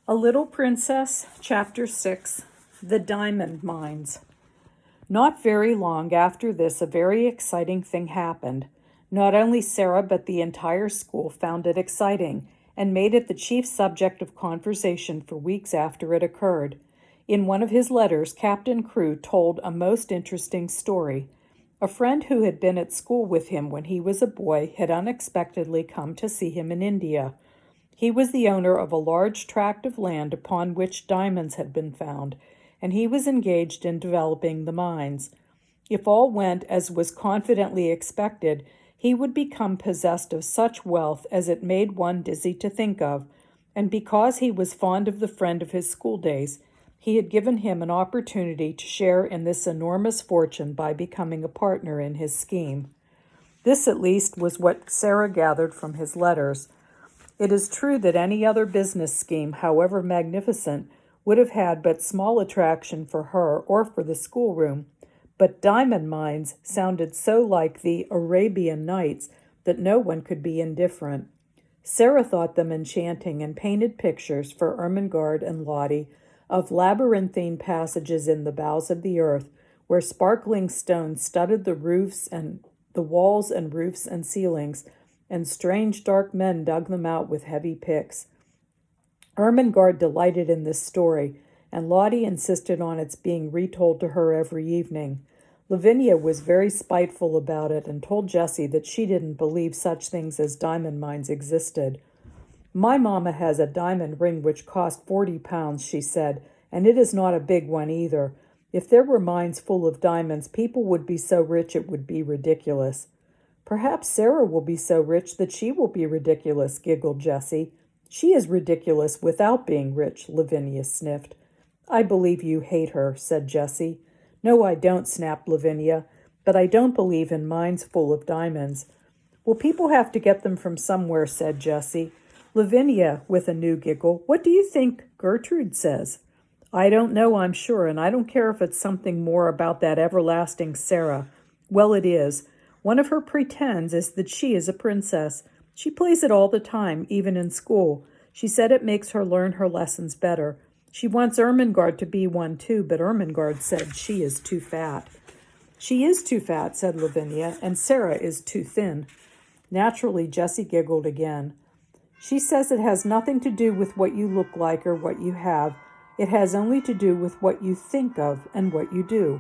A Little Princess, Chapter 6, The Diamond Mines. Not very long after this, a very exciting thing happened. Not only Sara, but the entire school found it exciting and made it the chief subject of conversation for weeks after it occurred. In one of his letters, Captain Crewe told a most interesting story. A friend who had been at school with him when he was a boy had unexpectedly come to see him in India. He was the owner of a large tract of land upon which diamonds had been found, and he was engaged in developing the mines. If all went as was confidently expected, he would become possessed of such wealth as it made one dizzy to think of, and because he was fond of the friend of his school days, he had given him an opportunity to share in this enormous fortune by becoming a partner in his scheme. This, at least, was what Sara gathered from his letters. It is true that any other business scheme, however magnificent, would have had but small attraction for her or for the schoolroom, but diamond mines sounded so like the Arabian Nights that no one could be indifferent. Sara thought them enchanting and painted pictures for Ermengarde and Lottie of labyrinthine passages in the bowels of the earth, where sparkling stones studded the roofs and the walls and roofs and ceilings, and strange dark men dug them out with heavy picks. Ermengarde delighted in this story, and Lottie insisted on its being retold to her every evening. Lavinia was very spiteful about it and told Jessie that she didn't believe such things as diamond mines existed. "My mamma has a diamond ring which cost 40 pounds, she said, and it is not a big one either. If there were mines full of diamonds, people would be so rich it would be ridiculous." "Perhaps Sara will be so rich that she will be ridiculous," giggled Jessie. "She is ridiculous without being rich," Lavinia sniffed. "I believe you hate her," said Jessie. "No, I don't," snapped Lavinia, "but I don't believe in mines full of diamonds." "Well, people have to get them from somewhere," said Jessie. "Lavinia," with a new giggle, "what do you think Gertrude says?" "I don't know, I'm sure, and I don't care if it's something more about that everlasting Sara. Well, it is. One of her pretends is that she is a princess. She plays it all the time, even in school. She said it makes her learn her lessons better. She wants Ermengarde to be one too, but Ermengarde said she is too fat." "She is too fat," said Lavinia, "and Sara is too thin." Naturally, Jessie giggled again. "She says it has nothing to do with what you look like or what you have. It has only to do with what you think of and what you do."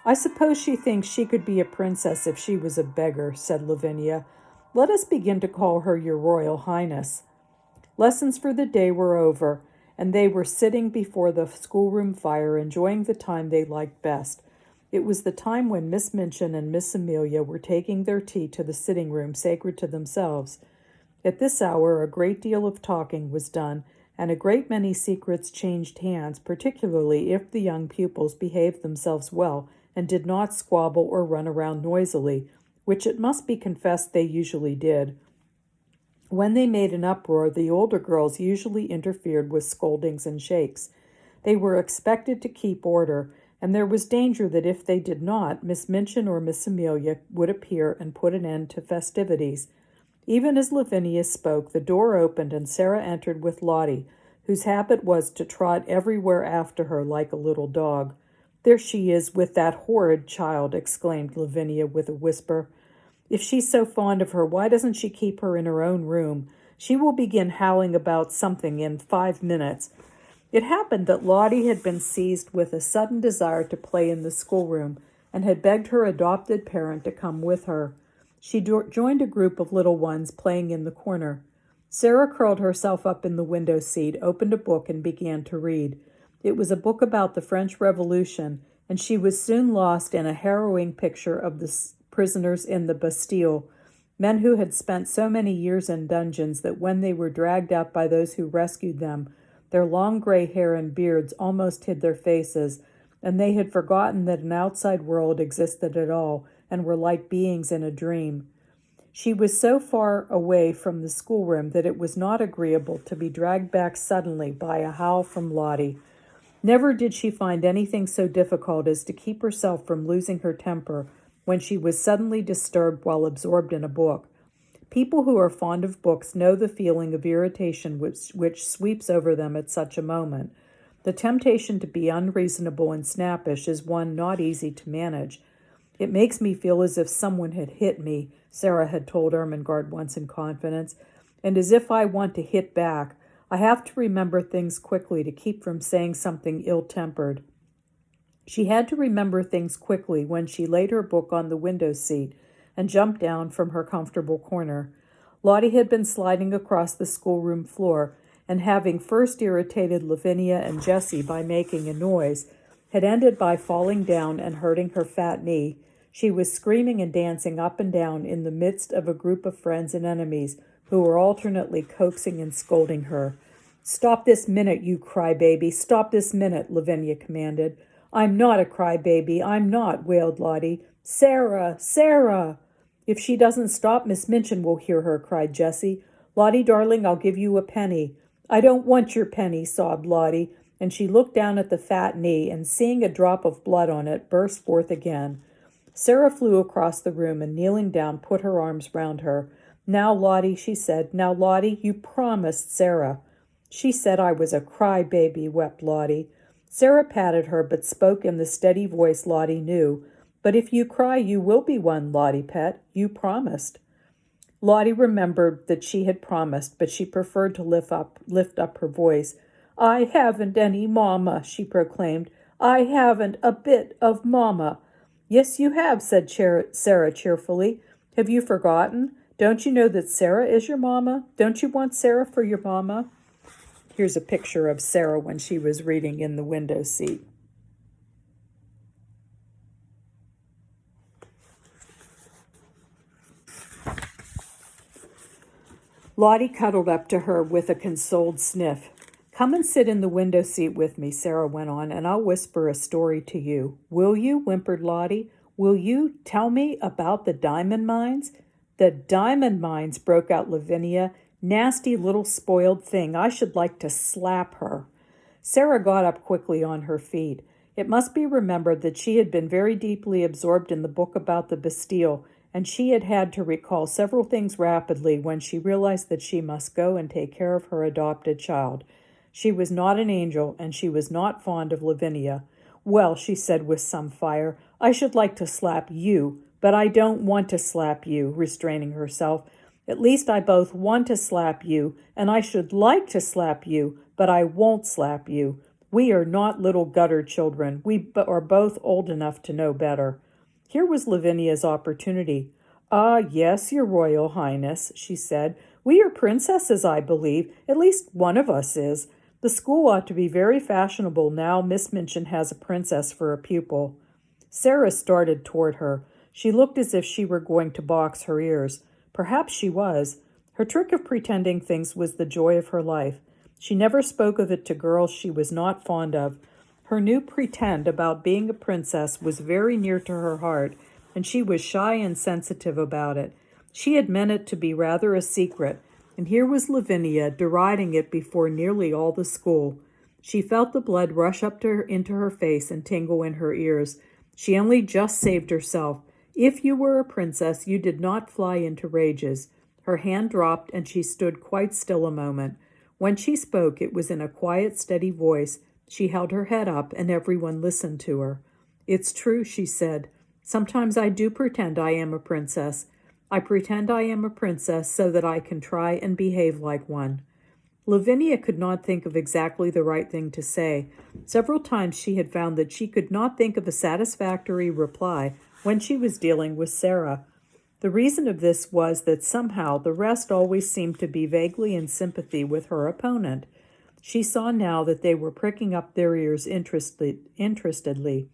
"I suppose she thinks she could be a princess if she was a beggar," said Lavinia. "Let us begin to call her your Royal Highness." Lessons for the day were over, and they were sitting before the schoolroom fire, enjoying the time they liked best. It was the time when Miss Minchin and Miss Amelia were taking their tea to the sitting room sacred to themselves. At this hour a great deal of talking was done, and a great many secrets changed hands, particularly if the young pupils behaved themselves well and did not squabble or run around noisily, which it must be confessed they usually did. When they made an uproar, the older girls usually interfered with scoldings and shakes. They were expected to keep order, and there was danger that if they did not, Miss Minchin or Miss Amelia would appear and put an end to festivities. Even as Lavinia spoke, the door opened and Sara entered with Lottie, whose habit was to trot everywhere after her like a little dog. "There she is with that horrid child," exclaimed Lavinia with a whisper. "If she's so fond of her, why doesn't she keep her in her own room? She will begin howling about something in 5 minutes." It happened that Lottie had been seized with a sudden desire to play in the schoolroom and had begged her adopted parent to come with her. She joined a group of little ones playing in the corner. Sara curled herself up in the window seat, opened a book, and began to read. It was a book about the French Revolution, and she was soon lost in a harrowing picture of the prisoners in the Bastille, men who had spent so many years in dungeons that when they were dragged out by those who rescued them, their long gray hair and beards almost hid their faces, and they had forgotten that an outside world existed at all and were like beings in a dream. She was so far away from the schoolroom that it was not agreeable to be dragged back suddenly by a howl from Lottie. Never did she find anything so difficult as to keep herself from losing her temper when she was suddenly disturbed while absorbed in a book. People who are fond of books know the feeling of irritation which sweeps over them at such a moment. The temptation to be unreasonable and snappish is one not easy to manage. It makes me feel as if someone had hit me, Sara had told Ermengarde once in confidence, and as if I want to hit back. I have to remember things quickly to keep from saying something ill-tempered. She had to remember things quickly when she laid her book on the window seat and jumped down from her comfortable corner. Lottie had been sliding across the schoolroom floor, and having first irritated Lavinia and Jessie by making a noise, had ended by falling down and hurting her fat knee. She was screaming and dancing up and down in the midst of a group of friends and enemies who were alternately coaxing and scolding her. "Stop this minute, you crybaby! Stop this minute!" Lavinia commanded. "I'm not a crybaby, I'm not," wailed Lottie. "Sara! Sara!" "If she doesn't stop, Miss Minchin will hear her," cried Jessie. "Lottie, darling, I'll give you a penny." "I don't want your penny," sobbed Lottie, and she looked down at the fat knee and, seeing a drop of blood on it, burst forth again. Sara flew across the room and, kneeling down, put her arms round her. "Now, Lottie," she said. "Now, Lottie, you promised Sara." "She said I was a cry-baby," wept Lottie. Sara patted her, but spoke in the steady voice Lottie knew. "But if you cry, you will be one, Lottie pet. You promised." Lottie remembered that she had promised, but she preferred to lift up her voice. "I haven't any mamma," she proclaimed. "I haven't a bit of mamma." "Yes, you have," said Sara cheerfully. "Have you forgotten? Don't you know that Sara is your mamma? Don't you want Sara for your mamma?" Here's a picture of Sara when she was reading in the window seat. Lottie cuddled up to her with a consoled sniff. "Come and sit in the window seat with me," Sara went on, "and I'll whisper a story to you." "Will you?" whimpered Lottie. "Will you tell me about the diamond mines?" "The diamond mines," broke out Lavinia. "Nasty little spoiled thing. I should like to slap her." Sara got up quickly on her feet. It must be remembered that she had been very deeply absorbed in the book about the Bastille, and she had had to recall several things rapidly when she realized that she must go and take care of her adopted child. She was not an angel, and she was not fond of Lavinia. "Well," she said with some fire, "I should like to slap you, but I don't want to slap you," restraining herself. "At least I both want to slap you, and I should like to slap you, but I won't slap you. We are not little gutter children. We are both old enough to know better." Here was Lavinia's opportunity. "Ah, yes, your Royal Highness," she said. "We are princesses, I believe. At least one of us is. The school ought to be very fashionable now Miss Minchin has a princess for a pupil." Sara started toward her. She looked as if she were going to box her ears. Perhaps she was. Her trick of pretending things was the joy of her life. She never spoke of it to girls she was not fond of. Her new pretend about being a princess was very near to her heart, and she was shy and sensitive about it. She had meant it to be rather a secret, and here was Lavinia deriding it before nearly all the school. She felt the blood rush up into her face and tingle in her ears. She only just saved herself. If you were a princess, you did not fly into rages. Her hand dropped, and she stood quite still a moment. When she spoke, it was in a quiet, steady voice. She held her head up, and everyone listened to her. "It's true," she said. "Sometimes I do pretend I am a princess. I pretend I am a princess so that I can try and behave like one." Lavinia could not think of exactly the right thing to say. Several times she had found that she could not think of a satisfactory reply when she was dealing with Sara. The reason of this was that somehow the rest always seemed to be vaguely in sympathy with her opponent. She saw now that they were pricking up their ears interestedly.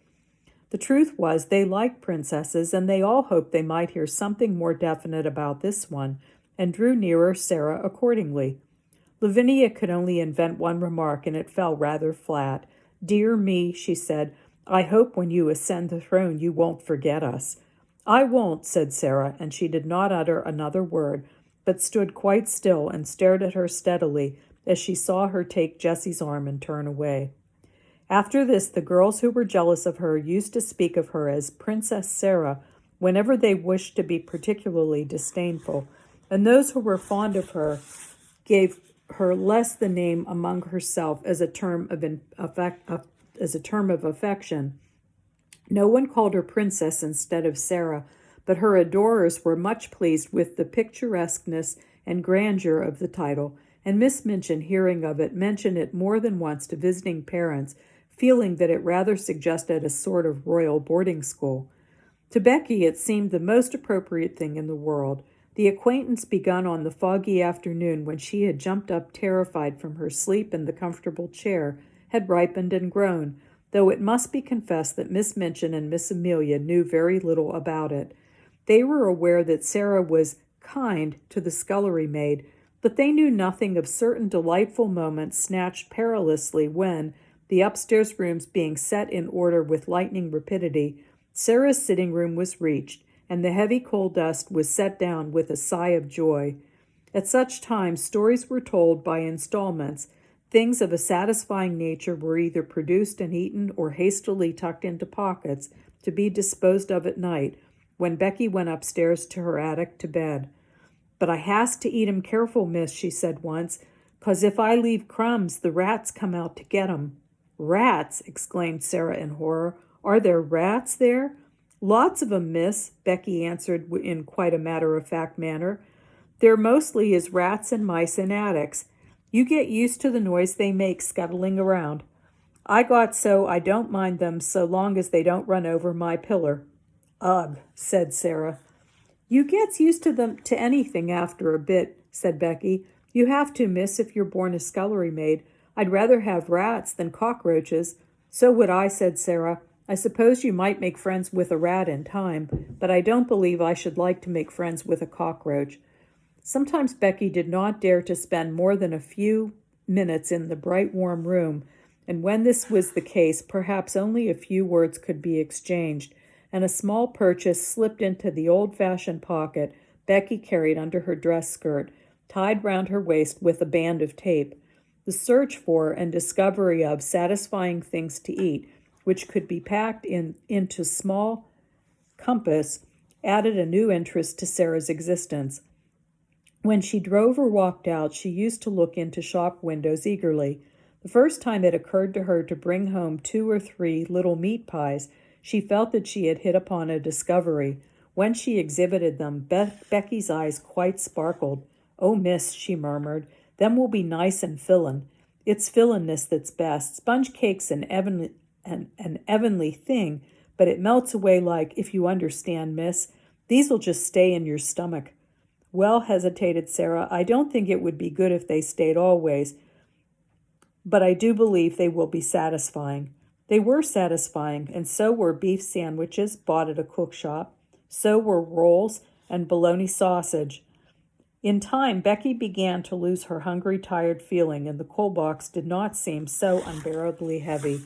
The truth was they liked princesses, and they all hoped they might hear something more definite about this one, and drew nearer Sara accordingly. Lavinia could only invent one remark, and it fell rather flat. "Dear me," she said, "I hope when you ascend the throne you won't forget us." "I won't," said Sara, and she did not utter another word, but stood quite still and stared at her steadily as she saw her take Jessie's arm and turn away. After this, the girls who were jealous of her used to speak of her as Princess Sara whenever they wished to be particularly disdainful, and those who were fond of her gave her less the name among herself as a term of affection. No one called her princess instead of Sara, but her adorers were much pleased with the picturesqueness and grandeur of the title, and Miss Minchin, hearing of it, mentioned it more than once to visiting parents, feeling that it rather suggested a sort of royal boarding school. To Becky it seemed the most appropriate thing in the world. The acquaintance begun on the foggy afternoon when she had jumped up terrified from her sleep in the comfortable chair had ripened and grown, though it must be confessed that Miss Minchin and Miss Amelia knew very little about it. They were aware that Sara was kind to the scullery maid, but they knew nothing of certain delightful moments snatched perilously when, the upstairs rooms being set in order with lightning rapidity, Sara's sitting room was reached, and the heavy coal dust was set down with a sigh of joy. At such times stories were told by installments. Things of a satisfying nature were either produced and eaten or hastily tucked into pockets to be disposed of at night, when Becky went upstairs to her attic to bed. "But I has to eat 'em careful, miss," she said once, "'cause if I leave crumbs, the rats come out to get 'em." "Rats!" exclaimed Sara in horror. "Are there rats there?" "Lots of 'em, miss," Becky answered in quite a matter-of-fact manner. "There mostly is rats and mice in attics. You get used to the noise they make scuttling around. I got so I don't mind them so long as they don't run over my pillar." "Ugh," said Sara. "You gets used to them to anything after a bit," said Becky. "You have to, miss, if you're born a scullery maid. I'd rather have rats than cockroaches." "So would I," said Sara. "I suppose you might make friends with a rat in time, but I don't believe I should like to make friends with a cockroach." Sometimes Becky did not dare to spend more than a few minutes in the bright, warm room, and when this was the case, perhaps only a few words could be exchanged, and a small purchase slipped into the old-fashioned pocket Becky carried under her dress skirt, tied round her waist with a band of tape. The search for and discovery of satisfying things to eat, which could be packed into small compass, added a new interest to Sara's existence. When she drove or walked out, she used to look into shop windows eagerly. The first time it occurred to her to bring home 2 or 3 little meat pies, she felt that she had hit upon a discovery. When she exhibited them, Becky's eyes quite sparkled. "Oh, miss," she murmured, "them will be nice and fillin'. It's fillinness that's best. Sponge cake's an evenly thing, but it melts away like, if you understand, miss. These'll just stay in your stomach." "Well," hesitated Sara, "I don't think it would be good if they stayed always, but I do believe they will be satisfying." They were satisfying, and so were beef sandwiches bought at a cook shop. So were rolls and bologna sausage. In time, Becky began to lose her hungry, tired feeling, and the coal box did not seem so unbearably heavy.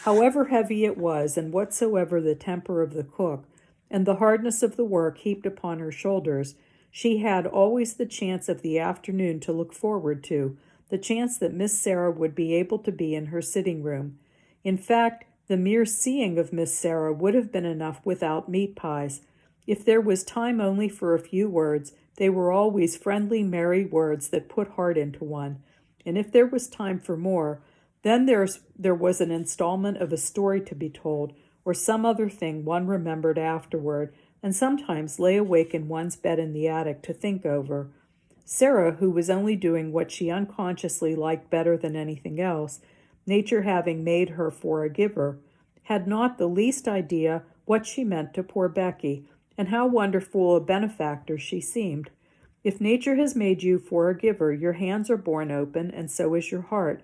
However heavy it was, and whatsoever the temper of the cook, and the hardness of the work heaped upon her shoulders, she had always the chance of the afternoon to look forward to, the chance that Miss Sara would be able to be in her sitting room. In fact, the mere seeing of Miss Sara would have been enough without meat pies. If there was time only for a few words, they were always friendly, merry words that put heart into one. And if there was time for more, then there was an installment of a story to be told, or some other thing one remembered afterward, and sometimes lay awake in one's bed in the attic to think over. Sara, who was only doing what she unconsciously liked better than anything else, nature having made her for a giver, had not the least idea what she meant to poor Becky, and how wonderful a benefactor she seemed. If nature has made you for a giver, your hands are borne open, and so is your heart.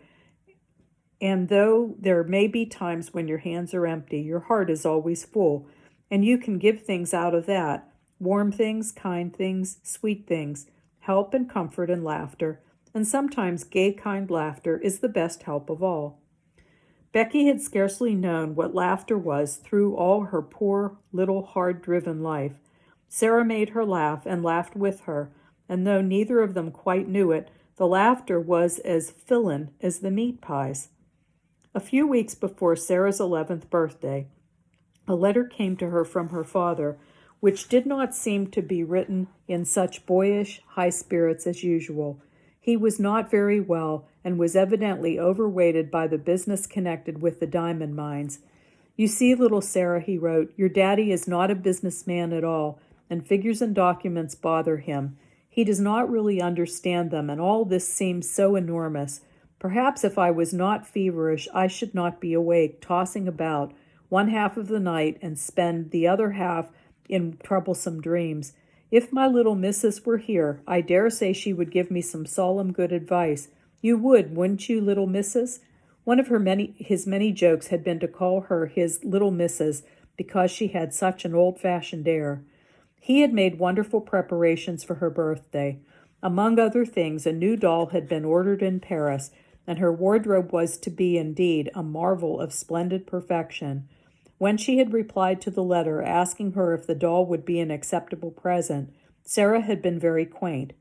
And though there may be times when your hands are empty, your heart is always full, and you can give things out of that, warm things, kind things, sweet things, help and comfort and laughter, and sometimes gay, kind laughter is the best help of all. Becky had scarcely known what laughter was through all her poor, little, hard-driven life. Sara made her laugh and laughed with her, and though neither of them quite knew it, the laughter was as fillin' as the meat pies. A few weeks before Sara's 11th birthday, a letter came to her from her father, which did not seem to be written in such boyish high spirits as usual. He was not very well and was evidently overweighted by the business connected with the diamond mines. "You see, little Sara," he wrote, "your daddy is not a businessman at all, and figures and documents bother him. He does not really understand them, and all this seems so enormous. Perhaps if I was not feverish, I should not be awake, tossing about one half of the night and spend the other half in troublesome dreams. If my little missus were here, I dare say she would give me some solemn good advice. You would, wouldn't you, little missus?" One of his many jokes had been to call her his little missus because she had such an old-fashioned air. He had made wonderful preparations for her birthday. Among other things, a new doll had been ordered in Paris, and her wardrobe was to be indeed a marvel of splendid perfection. When she had replied to the letter asking her if the doll would be an acceptable present, Sara had been very quaint.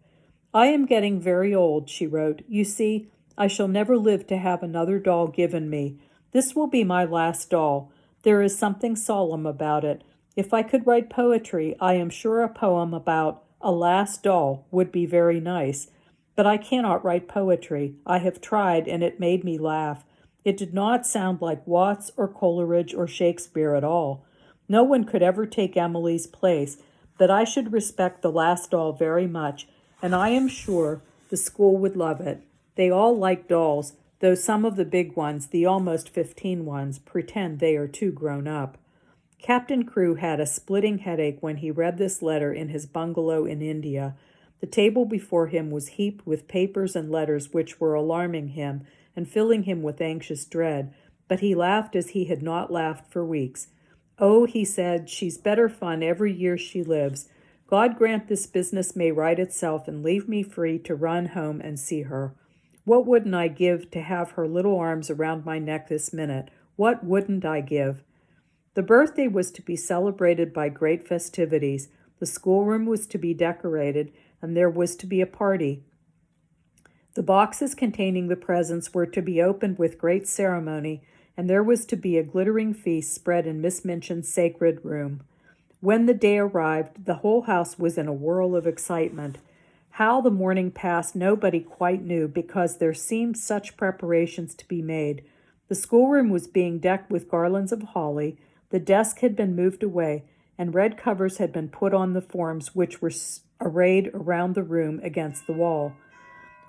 "I am getting very old," she wrote. "You see, I shall never live to have another doll given me. This will be my last doll. There is something solemn about it. If I could write poetry, I am sure a poem about a last doll would be very nice. But I cannot write poetry. I have tried, and it made me laugh. It did not sound like Watts or Coleridge or Shakespeare at all. No one could ever take Emily's place, but I should respect the last doll very much, and I am sure the school would love it. They all like dolls, though some of the big ones, the almost 15 ones, pretend they are too grown up." Captain Crewe had a splitting headache when he read this letter in his bungalow in India. The table before him was heaped with papers and letters which were alarming him and filling him with anxious dread, but he laughed as he had not laughed for weeks. "Oh," he said, "she's better fun every year she lives. God grant this business may right itself and leave me free to run home and see her. What wouldn't I give to have her little arms around my neck this minute? What wouldn't I give?" The birthday was to be celebrated by great festivities. The schoolroom was to be decorated, and there was to be a party. The boxes containing the presents were to be opened with great ceremony, and there was to be a glittering feast spread in Miss Minchin's sacred room. When the day arrived, the whole house was in a whirl of excitement. How the morning passed nobody quite knew, because there seemed such preparations to be made. The schoolroom was being decked with garlands of holly, the desk had been moved away, and red covers had been put on the forms which were arrayed around the room against the wall.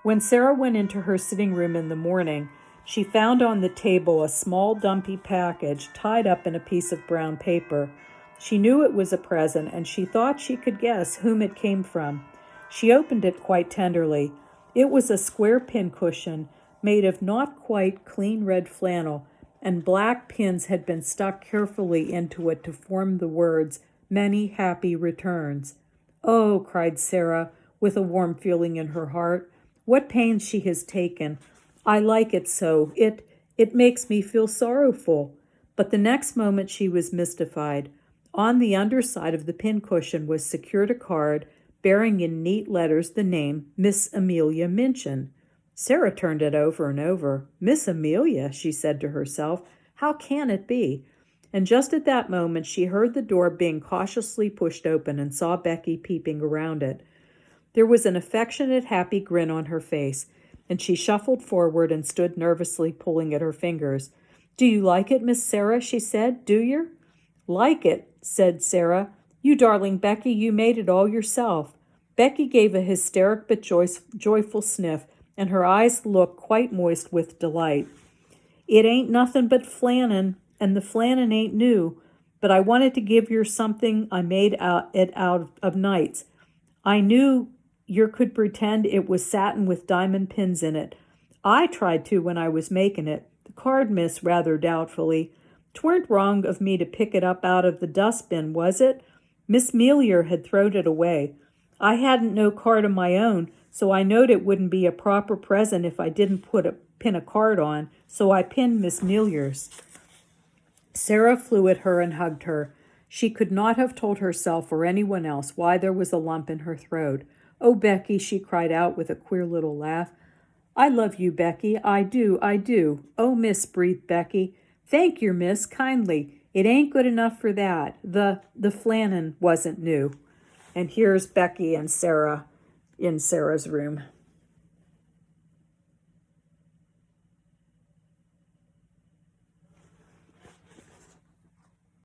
When Sara went into her sitting room in the morning, she found on the table a small dumpy package tied up in a piece of brown paper. She knew it was a present, and she thought she could guess whom it came from. She opened it quite tenderly. It was a square pincushion made of not quite clean red flannel, and black pins had been stuck carefully into it to form the words, "Many happy returns." "Oh," cried Sara, with a warm feeling in her heart, "what pains she has taken. I like it so. It makes me feel sorrowful." But the next moment she was mystified. On the underside of the pincushion was secured a card bearing in neat letters the name Miss Amelia Minchin. Sara turned it over and over. "Miss Amelia," she said to herself. "How can it be?" And just at that moment she heard the door being cautiously pushed open and saw Becky peeping around it. There was an affectionate, happy grin on her face, and she shuffled forward and stood nervously pulling at her fingers. "Do you like it, Miss Sara?" she said. "Do yer?" "Like it," said Sara. "You darling Becky, you made it all yourself." Becky gave a hysteric but joyful sniff, and her eyes looked quite moist with delight. "It ain't nothing but flannin, and the flannin ain't new, but I wanted to give yer something I made out of nights. I knew yer could pretend it was satin with diamond pins in it. I tried to when I was making it. The card, miss, rather doubtfully. 'Tweren't wrong of me to pick it up out of the dustbin, was it? Miss Melior had throwed it away. I hadn't no card of my own, so I knowed it wouldn't be a proper present if I didn't pin a card on, so I pinned Miss Melior's." Sara flew at her and hugged her. She could not have told herself or anyone else why there was a lump in her throat. "Oh, Becky," she cried out with a queer little laugh. "I love you, Becky. I do, I do." "Oh, miss," breathed Becky. "Thank yer, miss, kindly. It ain't good enough for that. The flannan wasn't new. And here's Becky and Sara in Sarah's room.